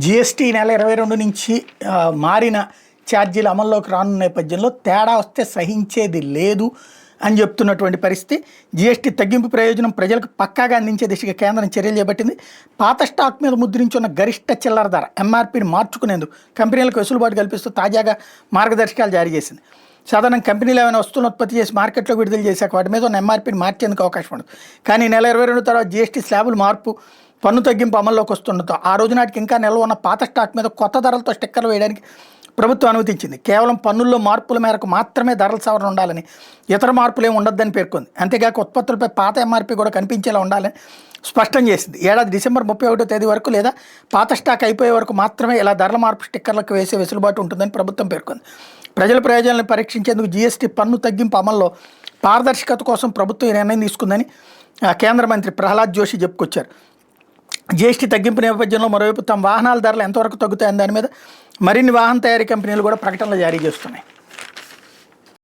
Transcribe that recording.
GST నెల 22 నుంచి మారిన ఛార్జీలు అమల్లోకి రానున్న నేపథ్యంలో తేడా వస్తే సహించేది లేదు అని చెప్తున్నటువంటి పరిస్థితి. జీఎస్టీ తగ్గింపు ప్రయోజనం ప్రజలకు పక్కాగా అందించే దిశగా కేంద్రం చర్యలు చేపట్టింది. పాత స్టాక్ మీద ముద్రించున్న గరిష్ట చిల్లర ధర ఎంఆర్పీని మార్చుకునేందుకు కంపెనీలకు వెసులుబాటు కల్పిస్తూ తాజాగా మార్గదర్శకాలు జారీ చేసింది. సాధారణ కంపెనీలు ఏమైనా వస్తువులను ఉత్పత్తి చేసి మార్కెట్లో విడుదల చేశాక వాటి మీద ఉన్న ఎంఆర్పీని మార్చేందుకు అవకాశం ఉండదు. కానీ నెల 22 తర్వాత జీఎస్టీ స్లాబులు మార్పు పన్ను తగ్గింపు అమల్లోకి వస్తుండటంతో ఆ రోజు నాటికి ఇంకా నిల్వ ఉన్న పాత స్టాక్ మీద కొత్త ధరలతో స్టిక్కర్లు వేయడానికి ప్రభుత్వం అనుమతించింది. కేవలం పన్నుల్లో మార్పుల మేరకు మాత్రమే ధరల సవరణ ఉండాలని, ఇతర మార్పులు ఏమి ఉండొద్దని పేర్కొంది. అంతేగాక ఉత్పత్తులపై పాత ఎంఆర్పీ కూడా కనిపించేలా ఉండాలని స్పష్టం చేసింది. ఏడాది డిసెంబర్ 31వ తేదీ వరకు లేదా పాత స్టాక్ అయిపోయే వరకు మాత్రమే ఇలా ధరల మార్పు స్టిక్కర్లకు వేసే వెసులుబాటు ఉంటుందని ప్రభుత్వం పేర్కొంది. ప్రజల ప్రయోజనాలను పరీక్షించేందుకు జీఎస్టీ పన్ను తగ్గింపు అమల్లో పారదర్శకత కోసం ప్రభుత్వం ఈ నిర్ణయం తీసుకుందని కేంద్ర మంత్రి ప్రహ్లాద్ జోషి చెప్పుకొచ్చారు. జీఎస్టీ తగ్గింపు నేపథ్యంలో మరోవైపు తమ వాహనాల ధరలు ఎంతవరకు తగ్గుతాయని దాని మీద మరిన్ని వాహన తయారీ కంపెనీలు కూడా ప్రకటనలు జారీ చేస్తున్నాయి.